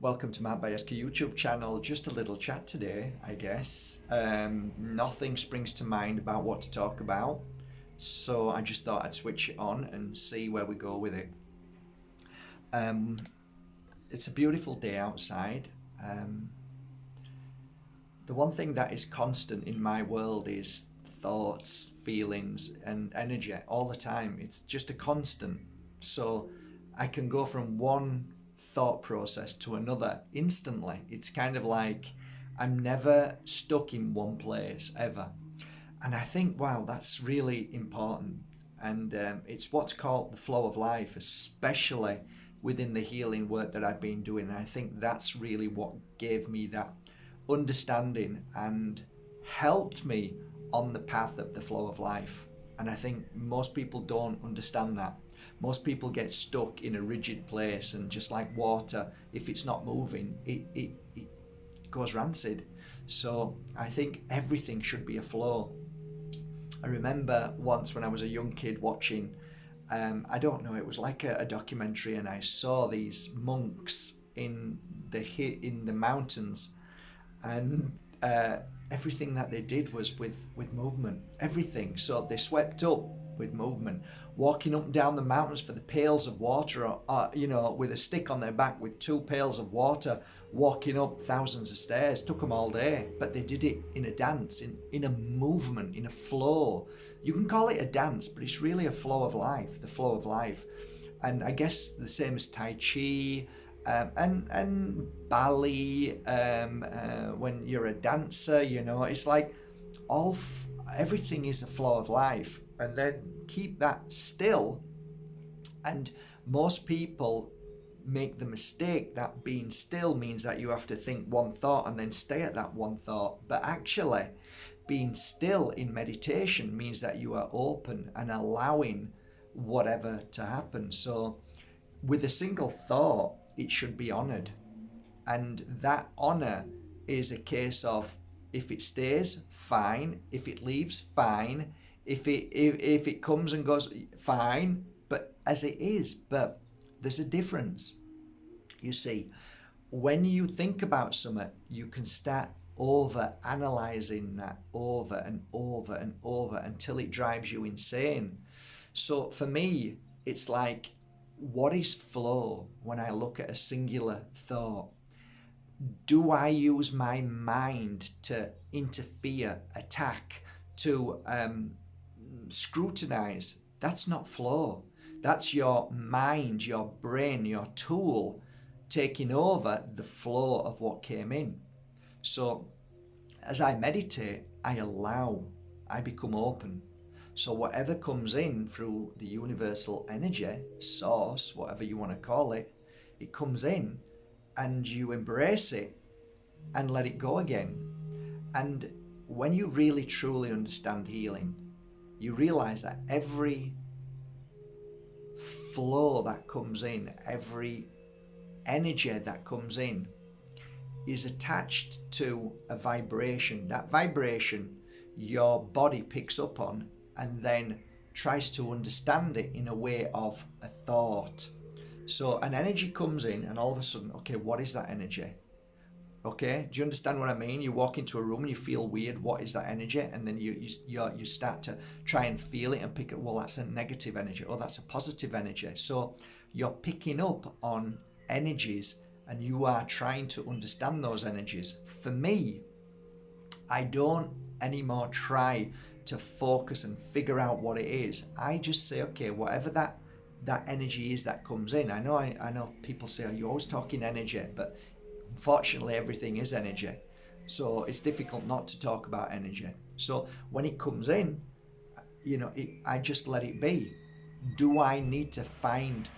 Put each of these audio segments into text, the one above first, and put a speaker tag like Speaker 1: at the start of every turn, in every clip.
Speaker 1: Welcome to my Bajerski YouTube channel. Just a little chat today, I guess. Nothing springs to mind about what to talk about, so I just thought I'd switch it on and see where we go with it. It's a beautiful day outside. The one thing that is constant in my world is thoughts, feelings, and energy all the time. It's just a constant. So I can go from one thought process to another instantly. It's kind of like I'm never stuck in one place ever. And I think, wow, that's really important. And it's what's called the flow of life, especially within the healing work that I've been doing. And I think that's really what gave me that understanding and helped me on the path of the flow of life. And I think most people don't understand that. Most people get stuck in a rigid place, and just like water, if it's not moving, it goes rancid. So I think everything should be a flow. I remember once when I was a young kid watching, I don't know, it was like a documentary, and I saw these monks in the mountains, and everything that they did was with movement, everything. So they swept up with movement, walking up and down the mountains for the pails of water, with a stick on their back with 2 pails of water, walking up thousands of stairs. Took them all day, but they did it in a dance, in a movement, in a flow. You can call it a dance, but it's really a flow of life, the flow of life. And I guess the same as Tai Chi, and Bali, when you're a dancer, it's like everything is a flow of life. And then keep that still. And most people make the mistake that being still means that you have to think one thought and then stay at that one thought. But actually, being still in meditation means that you are open and allowing whatever to happen. So with a single thought, it should be honored. And that honor is a case of, if it stays, fine. If it leaves, fine. If it comes and goes, fine. But as it is. But there's a difference. You see, when you think about something, you can start over analyzing that over and over and over until it drives you insane. So for me, it's like, what is flow when I look at a singular thought? Do I use my mind to interfere, attack, to scrutinize? That's not flow. That's your mind, your brain, your tool taking over the flow of what came in. So as I meditate, I allow, I become open. So whatever comes in through the universal energy, source, whatever you want to call it, it comes in, and you embrace it and let it go again. And when you really truly understand healing, you realize that every flow that comes in, every energy that comes in, is attached to a vibration. That vibration your body picks up on and then tries to understand it in a way of a thought. So an energy comes in, and all of a sudden, okay, what is that energy? Okay, do you understand what I mean? You walk into a room and you feel weird. What is that energy? And then you start to try and feel it and pick it. Well, that's a negative energy. Oh, that's a positive energy. So you're picking up on energies, and you are trying to understand those energies. For me, I don't anymore try to focus and figure out what it is. I just say, okay, whatever that energy is that comes in. I know people say, oh, you're always talking energy, but unfortunately everything is energy. So it's difficult not to talk about energy. So when it comes in, I just let it be. Do I need to find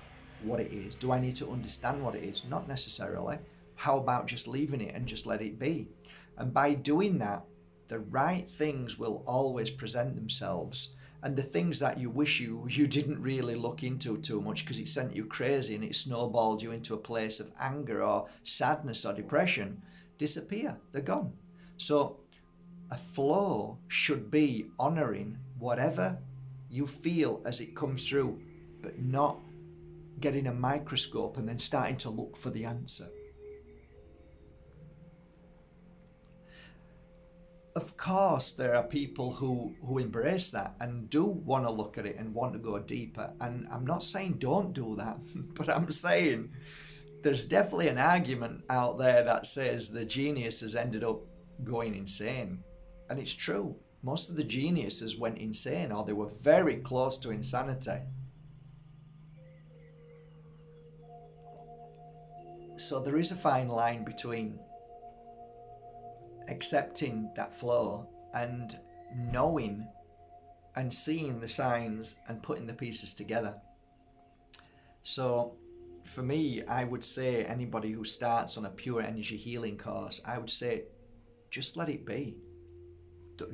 Speaker 1: what it is? Do I need to understand what it is? Not necessarily. How about just leaving it and just let it be? And by doing that, the right things will always present themselves. And the things that you wish you didn't really look into too much because it sent you crazy and it snowballed you into a place of anger or sadness or depression, disappear. They're gone. So a flow should be honoring whatever you feel as it comes through, but not getting a microscope and then starting to look for the answer. course, there are people who embrace that and do want to look at it and want to go deeper. And I'm not saying don't do that, but I'm saying there's definitely an argument out there that says the genius has ended up going insane. And it's true. Most of the geniuses went insane, or they were very close to insanity. So there is a fine line between accepting that flow and knowing and seeing the signs and putting the pieces together. So for me, I would say anybody who starts on a pure energy healing course, I would say just let it be.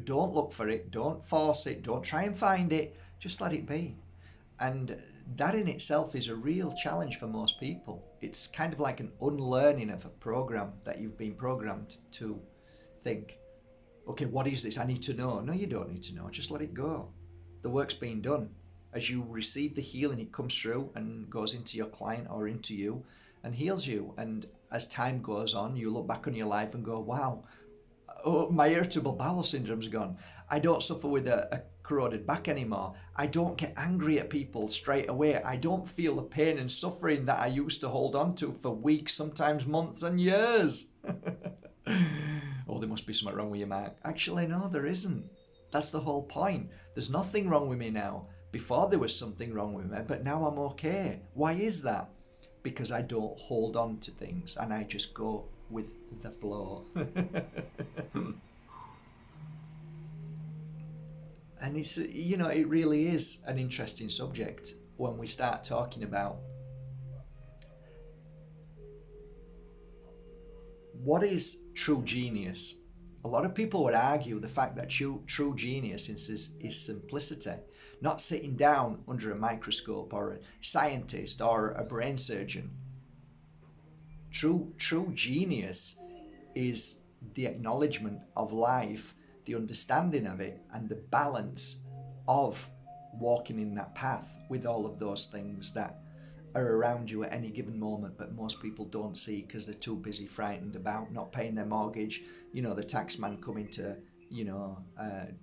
Speaker 1: Don't look for it, don't force it, don't try and find it, just let it be. And that in itself is a real challenge for most people. It's kind of like an unlearning of a program that you've been programmed to think, okay, what is this? I need to know. No, you don't need to know. Just let it go. The work's being done. As you receive the healing, it comes through and goes into your client or into you and heals you. And as time goes on, you look back on your life and go, wow, oh, my irritable bowel syndrome's gone. I don't suffer with a corroded back anymore. I don't get angry at people straight away. I don't feel the pain and suffering that I used to hold on to for weeks, sometimes months and years. Oh, there must be something wrong with you, Mark. Actually, no, there isn't. That's the whole point. There's nothing wrong with me now. Before there was something wrong with me, but now I'm okay. Why is that? Because I don't hold on to things and I just go with the flow. And it's, you know, it really is an interesting subject when we start talking about what is true genius. A lot of people would argue the fact that true genius is simplicity, not sitting down under a microscope or a scientist or a brain surgeon. True genius is the acknowledgement of life, the understanding of it, and the balance of walking in that path with all of those things that are around you at any given moment, but most people don't see because they're too busy frightened about not paying their mortgage, you know, the tax man coming to, you know,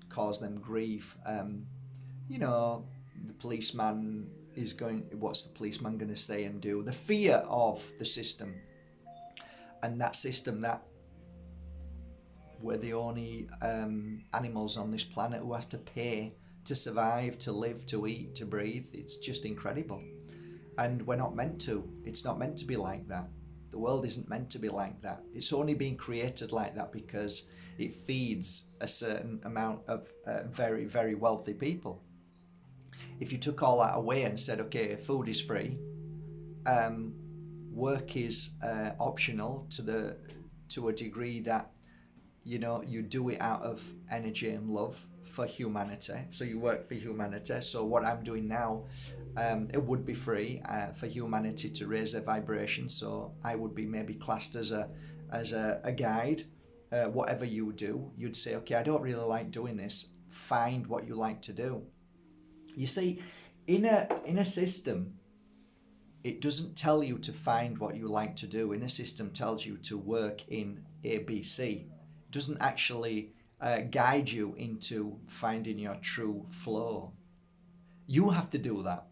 Speaker 1: cause them grief, you know, the policeman is going, what's the policeman going to say and do, the fear of the system, and that system that we're the only animals on this planet who have to pay to survive, to live, to eat, to breathe. It's just incredible. And we're not meant to. It's not meant to be like that. The world isn't meant to be like that. It's only been created like that because it feeds a certain amount of very, very wealthy people. If you took all that away and said, okay, food is free, work is optional to a degree that, you know, you do it out of energy and love for humanity. So you work for humanity. So what I'm doing now, it would be free for humanity to raise their vibration. So I would be maybe classed as a guide. Whatever you do, you'd say, okay, I don't really like doing this. Find what you like to do. You see, in a system, it doesn't tell you to find what you like to do. In a system, tells you to work in ABC. It doesn't actually guide you into finding your true flow. You have to do that.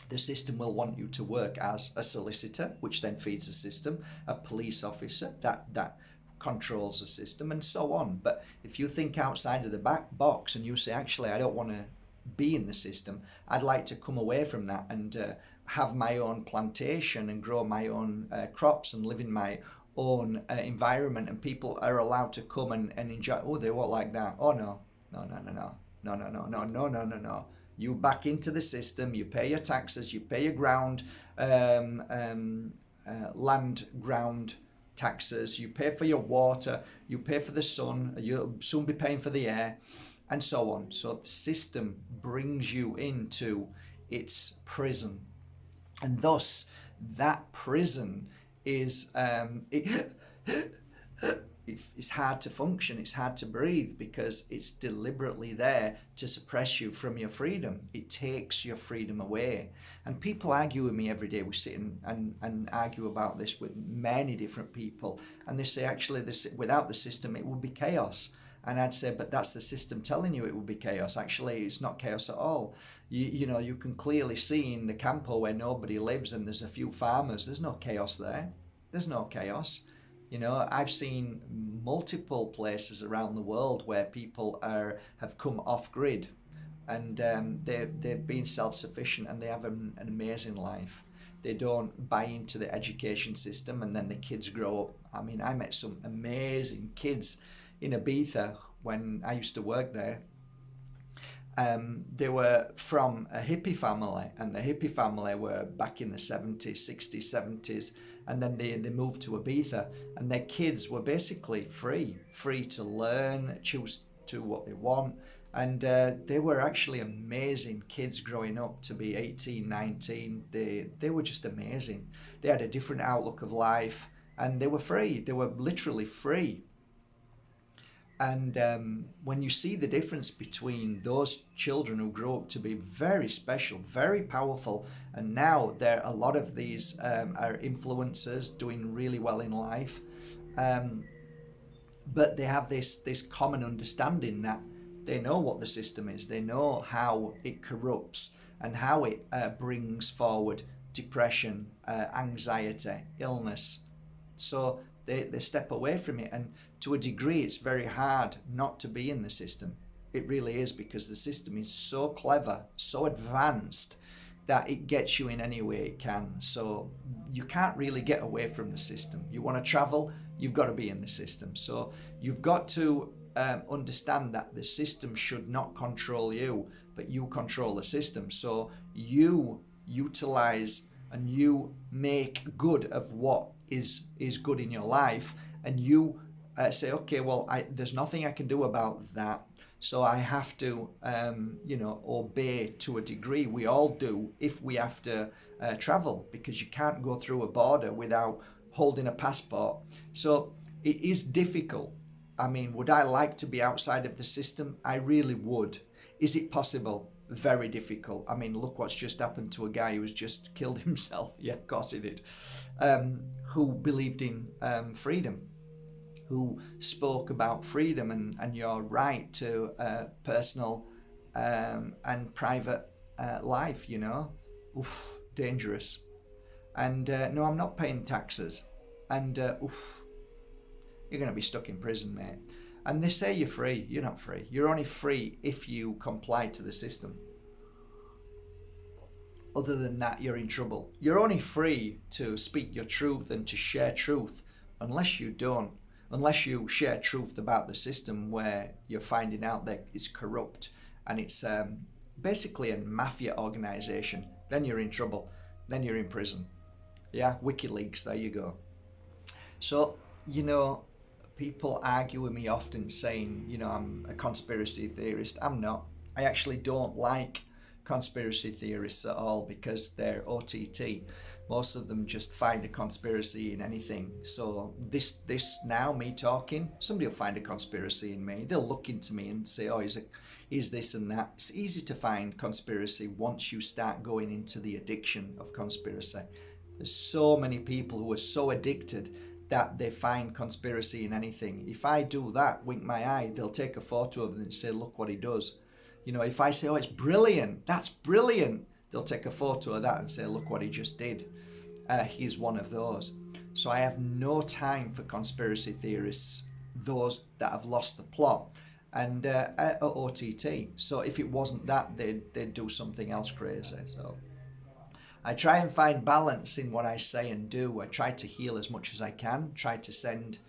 Speaker 1: The system will want you to work as a solicitor, which then feeds the system, a police officer that controls the system, and so on. But if you think outside of the back box and you say, actually, I don't want to be in the system, I'd like to come away from that and have my own plantation and grow my own crops and live in my own environment, and people are allowed to come and enjoy. Oh, they won't like that. Oh no. You back into the system, you pay your taxes, you pay your ground, land ground taxes, you pay for your water, you pay for the sun, you'll soon be paying for the air, and so on. So the system brings you into its prison. And thus, that prison is it's hard to function, it's hard to breathe, because it's deliberately there to suppress you from your freedom. It takes your freedom away. And people argue with me every day. We sit and argue about this with many different people, and they say, actually, this, without the system, it would be chaos. And I'd say, but that's the system telling you it will be chaos. Actually, it's not chaos at all. You know, you can clearly see in the campo where nobody lives and there's a few farmers, there's no chaos there. There's no chaos. You know, I've seen multiple places around the world where people have come off grid, and they've been self-sufficient, and they have an amazing life. They don't buy into the education system, and then the kids grow up. I mean, I met some amazing kids in Ibiza when I used to work there. They were from a hippie family, and the hippie family were back in the 70s, 60s, 70s, and then they moved to Ibiza, and their kids were basically free to learn, choose to what they want, and they were actually amazing kids growing up to be 18, 19. They were just amazing. They had a different outlook of life, and they were free. They were literally free. And when you see the difference between those children who grow up to be very special, very powerful, and now a lot of these are influencers doing really well in life, but they have this common understanding that they know what the system is, they know how it corrupts and how it brings forward depression, anxiety, illness. So they step away from it, and to a degree it's very hard not to be in the system. It really is, because the system is so clever, so advanced, that it gets you in any way it can. So you can't really get away from the system. You want to travel, you've got to be in the system. So you've got to understand that the system should not control you, but you control the system. So you utilize and you make good of what is good in your life, and you say, okay, well, there's nothing I can do about that, so I have to obey to a degree. We all do if we have to travel, because you can't go through a border without holding a passport. So it is difficult. I mean, would I like to be outside of the system? I really would. Is it possible? Very difficult. I mean, look what's just happened to a guy who's just killed himself. Yeah, of course he did. Who believed in freedom, who spoke about freedom and your right to personal and private life, you know. Oof, dangerous. And no, I'm not paying taxes. And you're going to be stuck in prison, mate. And they say you're free. You're not free. You're only free if you comply to the system. Other than that, you're in trouble. You're only free to speak your truth and to share truth unless you don't. Unless you share truth about the system where you're finding out that it's corrupt and it's basically a mafia organization. Then you're in trouble. Then you're in prison. Yeah, WikiLeaks, there you go. So, you know, people argue with me often saying, you know, I'm a conspiracy theorist. I'm not. I actually don't like conspiracy theorists at all, because they're OTT. Most of them just find a conspiracy in anything. So this now, me talking, somebody will find a conspiracy in me. They'll look into me and say, oh, he's this and that. It's easy to find conspiracy once you start going into the addiction of conspiracy. There's so many people who are so addicted that they find conspiracy in anything. If I do that, wink my eye, they'll take a photo of it and say, look what he does. You know, if I say, oh, it's brilliant, that's brilliant, they'll take a photo of that and say, look what he just did. He's one of those. So I have no time for conspiracy theorists, those that have lost the plot, and at OTT. So if it wasn't that, they'd do something else crazy. So I try and find balance in what I say and do. I try to heal as much as I can, try to send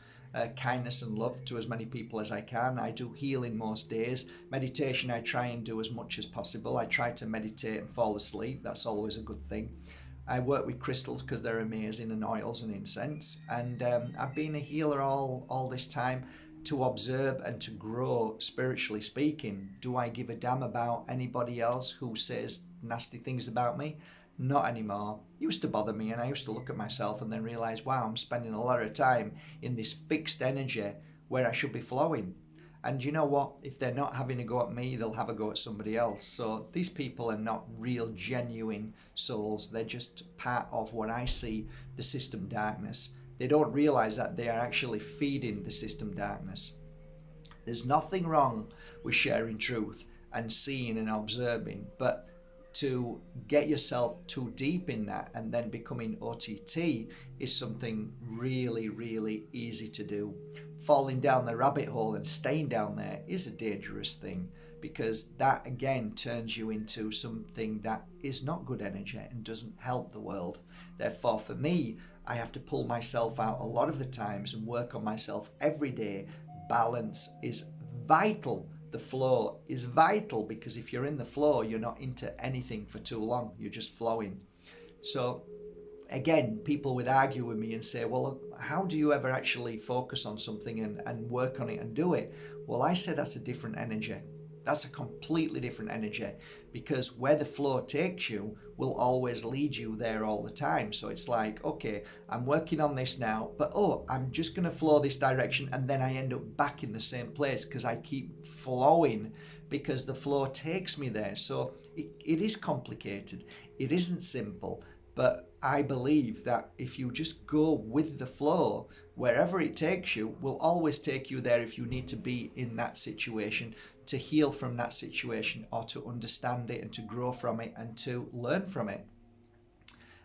Speaker 1: kindness and love to as many people as I can. I do healing most days. Meditation I try and do as much as possible. I try to meditate and fall asleep. That's always a good thing. I work with crystals because they're amazing, and oils and incense. And I've been a healer all this time to observe and to grow spiritually speaking. Do I give a damn about anybody else who says nasty things about me? Not anymore. It used to bother me, and I used to look at myself and then realize, wow, I'm spending a lot of time in this fixed energy where I should be flowing. And you know what? If they're not having a go at me, they'll have a go at somebody else. So these people are not real, genuine souls. They're just part of what I see, the system darkness. They don't realize that they are actually feeding the system darkness. There's nothing wrong with sharing truth and seeing and observing, but to get yourself too deep in that and then becoming OTT is something really, really easy to do. Falling down the rabbit hole and staying down there is a dangerous thing, because that again turns you into something that is not good energy and doesn't help the world. Therefore, for me, I have to pull myself out a lot of the times and work on myself every day. Balance is vital. The flow is vital, because if you're in the flow, you're not into anything for too long. You're just flowing. So again, people would argue with me and say, well, how do you ever actually focus on something and work on it and do it? Well, I say that's a different energy. That's a completely different energy, because where the flow takes you will always lead you there all the time. So it's like, okay, I'm working on this now, but I'm just going to flow this direction, and then I end up back in the same place because I keep flowing, because the flow takes me there. So it is complicated. It isn't simple. But I believe that if you just go with the flow, wherever it takes you will always take you there if you need to be in that situation, to heal from that situation, or to understand it and to grow from it and to learn from it.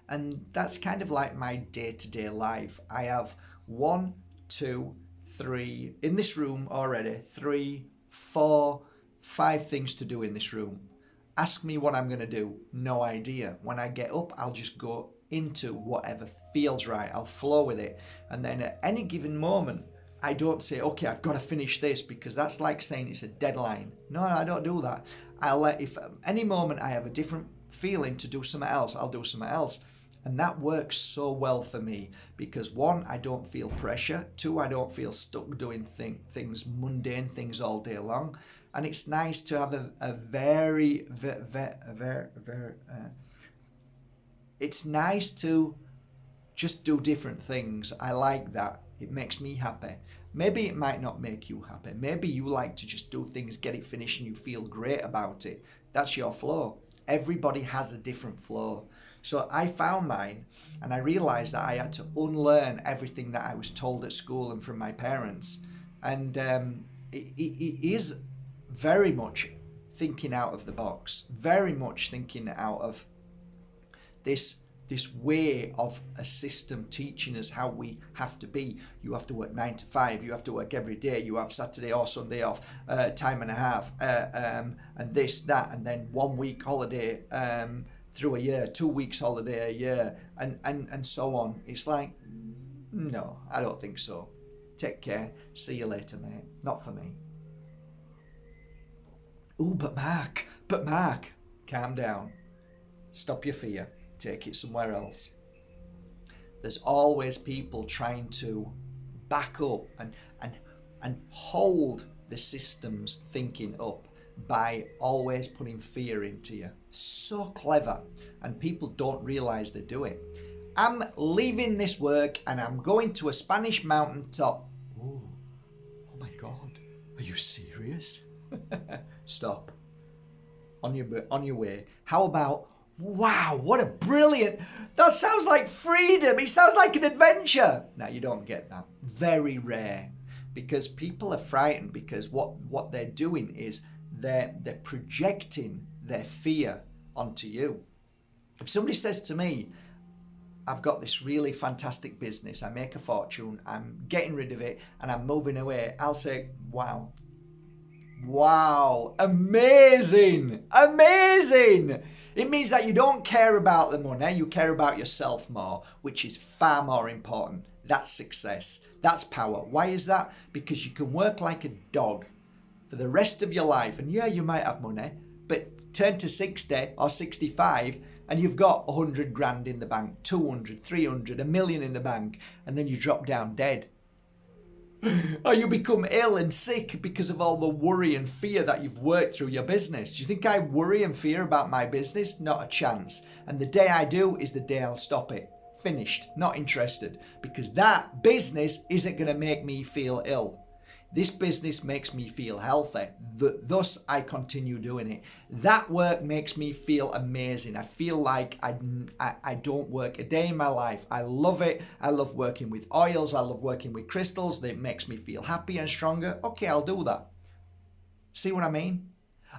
Speaker 1: And that's kind of like my day-to-day life. I have 1, 2, 3 in this room already, 3, 4, 5 things to do in this room. Ask me what I'm going to do. No idea. When I get up, I'll just go into whatever feels right. I'll flow with it. And then at any given moment, I don't say, okay, I've got to finish this, because that's like saying it's a deadline. No, I don't do that. If at any moment I have a different feeling to do something else, I'll do something else. And that works so well for me, because 1, I don't feel pressure. 2, I don't feel stuck doing things, mundane things all day long. And it's nice to have it's nice to just do different things. I like that. It makes me happy. Maybe it might not make you happy. Maybe you like to just do things, get it finished, and you feel great about it. That's your flow. Everybody has a different flow. So I found mine, and I realized that I had to unlearn everything that I was told at school and from my parents. And it is very much thinking out of the box, very much thinking out of this way of a system teaching us how we have to be. You have to work 9 to 5, you have to work every day, you have Saturday or Sunday off, time and a half, and this, that, and then 1 week holiday through a year, 2 weeks holiday a year, and so on. It's like, no, I don't think so. Take care, see you later, mate. Not for me. Ooh, but Mark, calm down. Stop your fear. Take it somewhere else. There's always people trying to back up and hold the system's thinking up by always putting fear into you. So clever, and people don't realize they do it. I'm leaving this work and I'm going to a Spanish mountaintop. Ooh, oh my God, are you serious? Stop. On your way. How about, wow, what a brilliant, that sounds like freedom. It sounds like an adventure. Now, you don't get that. Very rare. Because people are frightened, because what they're doing is they're projecting their fear onto you. If somebody says to me, I've got this really fantastic business, I make a fortune, I'm getting rid of it, and I'm moving away, I'll say, wow, amazing. It means that you don't care about the money, you care about yourself more, which is far more important. That's success. That's power. Why is that? Because you can work like a dog for the rest of your life, and yeah, you might have money, but turn to 60 or 65 and you've got 100 grand in the bank, 200, 300, $1 million in the bank, and then you drop down dead. Or you become ill and sick because of all the worry and fear that you've worked through your business. Do you think I worry and fear about my business? Not a chance. And the day I do is the day I'll stop it. Finished. Not interested. Because that business isn't going to make me feel ill. This business makes me feel healthy. Thus, I continue doing it. That work makes me feel amazing. I feel like I don't work a day in my life. I love it. I love working with oils. I love working with crystals. It makes me feel happy and stronger. Okay, I'll do that. See what I mean?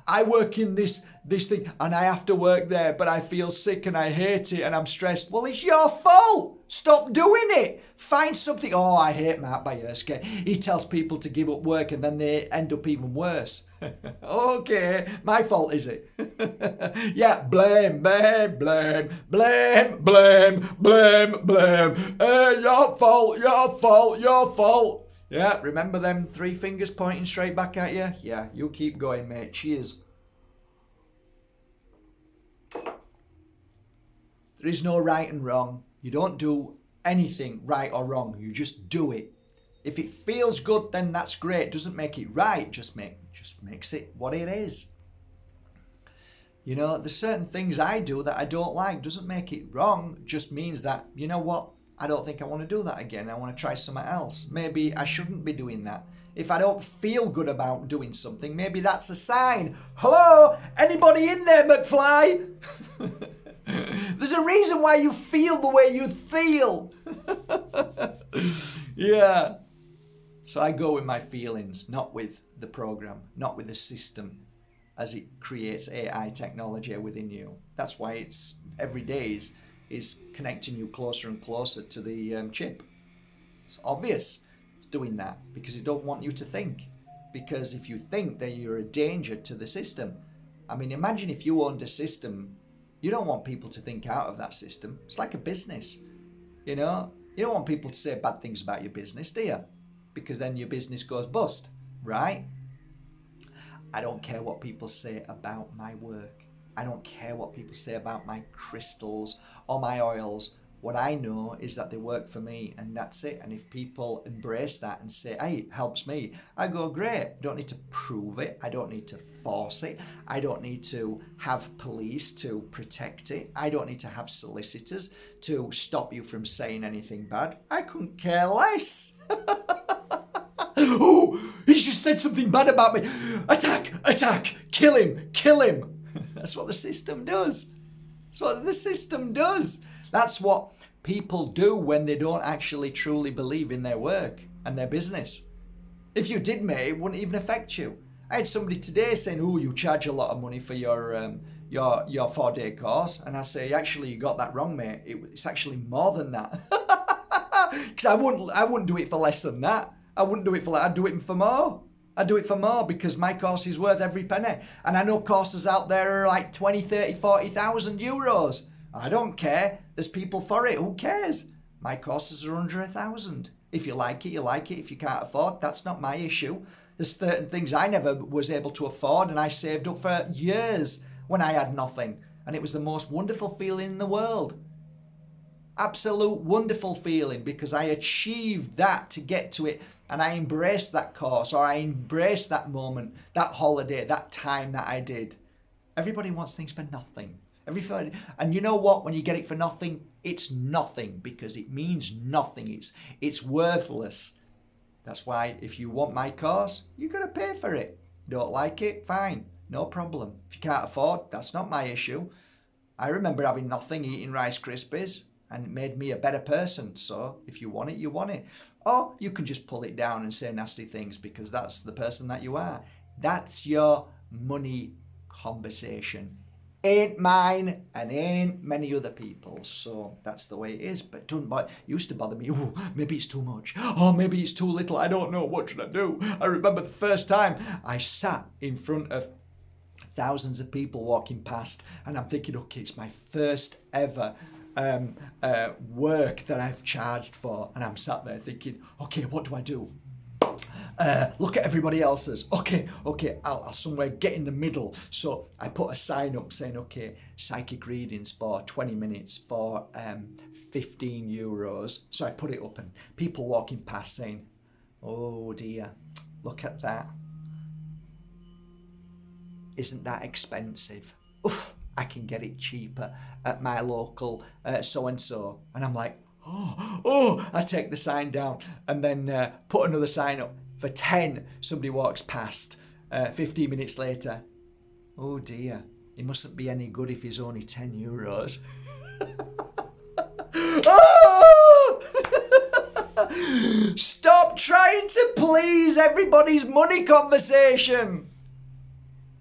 Speaker 1: I work in this thing and I have to work there, but I feel sick and I hate it and I'm stressed. Well, it's your fault. Stop doing it. Find something. Oh, I hate Mark Bajerski. He tells people to give up work and then they end up even worse. Okay, my fault, is it? Yeah, blame. Your fault. Yeah, remember them 3 fingers pointing straight back at you? Yeah, you keep going, mate. Cheers. There is no right and wrong. You don't do anything right or wrong. You just do it. If it feels good, then that's great. Doesn't make it right. Just makes it what it is. You know, there's certain things I do that I don't like. Doesn't make it wrong. Just means that, you know what? I don't think I want to do that again. I want to try something else. Maybe I shouldn't be doing that. If I don't feel good about doing something, maybe that's a sign. Hello? Anybody in there, McFly? There's a reason why you feel the way you feel. Yeah. So I go with my feelings, not with the program, not with the system as it creates AI technology within you. That's why it's every day is connecting you closer and closer to the chip. It's obvious it's doing that because it don't want you to think. Because if you think, then you're a danger to the system. I mean, imagine if you owned a system, you don't want people to think out of that system. It's like a business, you know? You don't want people to say bad things about your business, do you? Because then your business goes bust, right? I don't care what people say about my work. I don't care what people say about my crystals or my oils. What I know is that they work for me and that's it. And if people embrace that and say, hey, it helps me, I go, great. Don't need to prove it. I don't need to force it. I don't need to have police to protect it. I don't need to have solicitors to stop you from saying anything bad. I couldn't care less. Oh, he just said something bad about me. Attack, kill him. That's what the system does. That's what the system does. That's what people do when they don't actually truly believe in their work and their business. If you did, mate, it wouldn't even affect you. I had somebody today saying, oh, you charge a lot of money for your 4-day course. And I say, actually, you got that wrong, mate. It's actually more than that. Because I wouldn't do it for less than that. I wouldn't do it for that. I'd do it for more. I'd do it for more because my course is worth every penny. And I know courses out there are like 20, 30, 40,000 euros. I don't care. There's people for it. Who cares? My courses are under 1,000. If you like it, you like it. If you can't afford, that's not my issue. There's certain things I never was able to afford and I saved up for years when I had nothing. And it was the most wonderful feeling in the world. Absolute wonderful feeling because I achieved that to get to it and I embraced that course or I embraced that moment, that holiday, that time that I did. Everybody wants things for nothing. And you know what? When you get it for nothing, it's nothing because it means nothing. It's worthless. That's why if you want my course, you got to pay for it. Don't like it? Fine. No problem. If you can't afford, that's not my issue. I remember having nothing, eating Rice Krispies, and it made me a better person. So if you want it, you want it. Or you can just pull it down and say nasty things because that's the person that you are. That's your money conversation. Ain't mine and ain't many other people's. So that's the way it is. But it used to bother me. Oh, maybe it's too much. Oh, maybe it's too little. I don't know. What should I do? I remember the first time I sat in front of thousands of people walking past and I'm thinking, okay, it's my first ever work that I've charged for. And I'm sat there thinking, okay, what do I do? Look at everybody else's. Okay, I'll somewhere get in the middle. So I put a sign up saying, okay, psychic readings for 20 minutes for 15 euros. So I put it up and people walking past saying, oh dear, look at that. Isn't that expensive? Oof, I can get it cheaper at my local so-and-so. And I'm like, oh, I take the sign down and then put another sign up for 10. Somebody walks past 15 minutes later. Oh dear, he mustn't be any good if he's only 10 euros. Oh! Stop trying to please everybody's money conversation.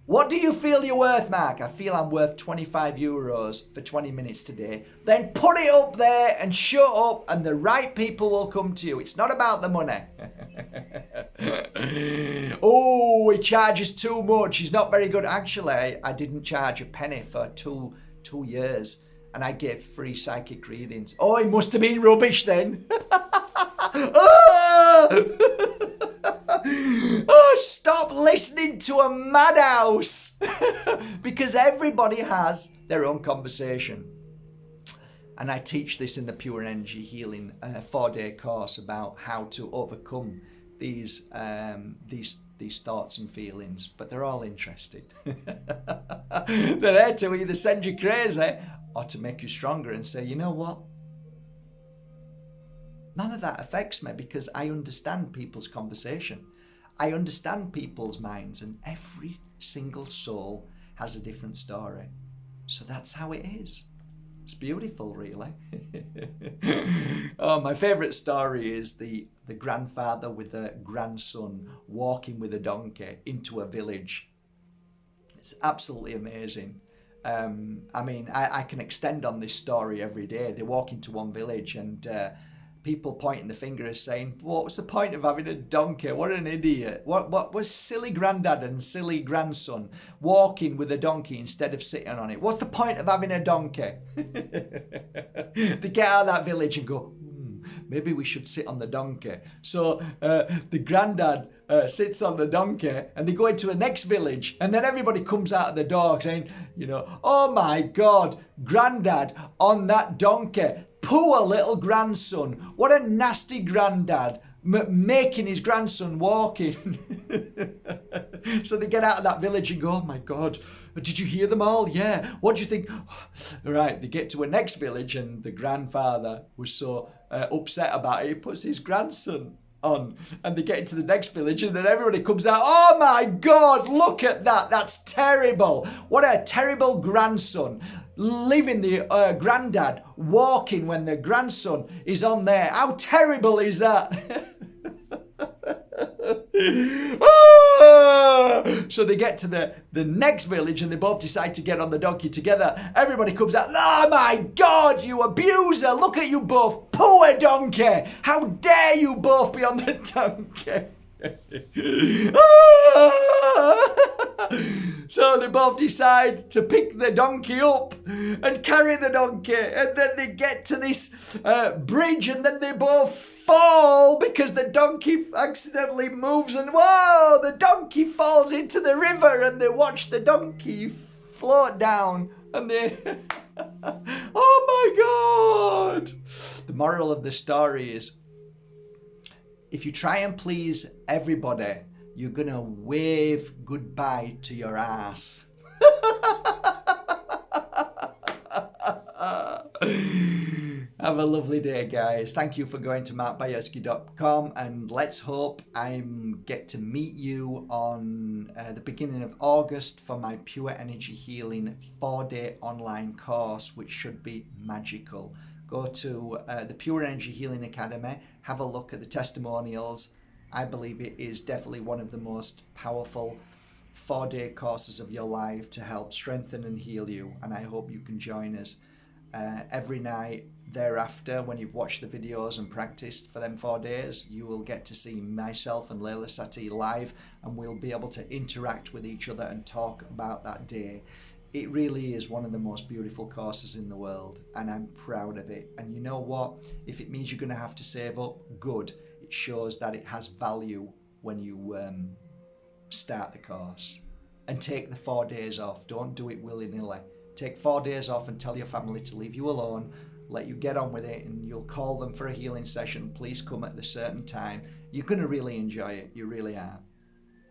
Speaker 1: What do you feel you're worth, Mark? I feel I'm worth 25 euros for 20 minutes today. Then put it up there and shut up, and the right people will come to you. It's not about the money. Oh, he charges too much. He's not very good. Actually, I didn't charge a penny for two years, and I gave free psychic readings. Oh, it must have been rubbish then. Oh, stop listening to a madhouse. Because everybody has their own conversation. And I teach this in the Pure Energy Healing 4-day course about how to overcome these thoughts and feelings. But they're all interesting. They're there to either send you crazy or to make you stronger and say, you know what? None of that affects me because I understand people's conversation. I understand people's minds, and every single soul has a different story. So that's how it is. It's beautiful, really. Oh, my favourite story is the grandfather with the grandson walking with a donkey into a village. It's absolutely amazing. I mean, I can extend on this story every day. They walk into one village and people pointing the finger as saying, what's the point of having a donkey? What an idiot. What was silly granddad and silly grandson walking with a donkey instead of sitting on it? What's the point of having a donkey? They get out of that village and go, maybe we should sit on the donkey. So the granddad sits on the donkey and they go into the next village, and then everybody comes out of the door saying, you know, oh my God, granddad on that donkey. Poor little grandson. What a nasty granddad making his grandson walking. So they get out of that village and go, oh my God, did you hear them all? Yeah. What do you think? All right, they get to a next village and the grandfather was so upset about it, he puts his grandson on, and they get into the next village and then everybody comes out, oh my God, look at that. That's terrible. What a terrible grandson. Leaving the granddad walking when the grandson is on there. How terrible is that? So they get to the next village and they both decide to get on the donkey together. Everybody comes out, oh my God, you abuser, look at you both, poor donkey, how dare you both be on the donkey. So they both decide to pick the donkey up and carry the donkey, and then they get to this bridge and then they both fall because the donkey accidentally moves, and whoa, the donkey falls into the river, and they watch the donkey float down and they oh my God. The moral of the story is, if you try and please everybody, you're going to wave goodbye to your ass. Have a lovely day, guys. Thank you for going to markbajerski.com, and let's hope I get to meet you on the beginning of August for my Pure Energy Healing 4-day online course, which should be magical. Go to the Pure Energy Healing Academy, have a look at the testimonials. I believe it is definitely one of the most powerful 4-day courses of your life to help strengthen and heal you, and I hope you can join us every night thereafter. When you've watched the videos and practiced for them 4 days, you will get to see myself and Lella Satie live, and we'll be able to interact with each other and talk about that day. It really is one of the most beautiful courses in the world, and I'm proud of it. And you know what? If it means you're going to have to save up, good. It shows that it has value when you start the course. And take the 4 days off. Don't do it willy-nilly. Take 4 days off and tell your family to leave you alone, let you get on with it, and you'll call them for a healing session. Please come at a certain time. You're going to really enjoy it. You really are.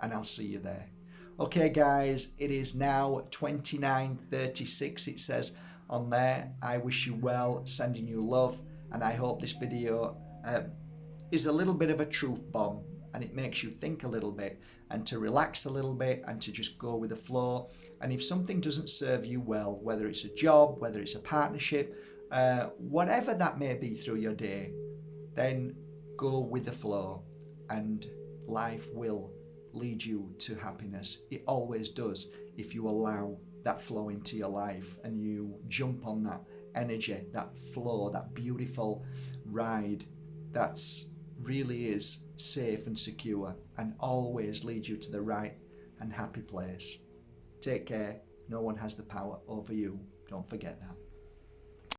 Speaker 1: And I'll see you there. Okay, guys, it is now 29:36. It says on there, I wish you well, sending you love, and I hope this video is a little bit of a truth bomb, and it makes you think a little bit and to relax a little bit and to just go with the flow. And if something doesn't serve you well, whether it's a job, whether it's a partnership, whatever that may be through your day, then go with the flow and life will lead you to happiness. It always does, if you allow that flow into your life and you jump on that energy, that flow, that beautiful ride that's really is safe and secure and always leads you to the right and happy place. Take care. No one has the power over you. Don't forget that.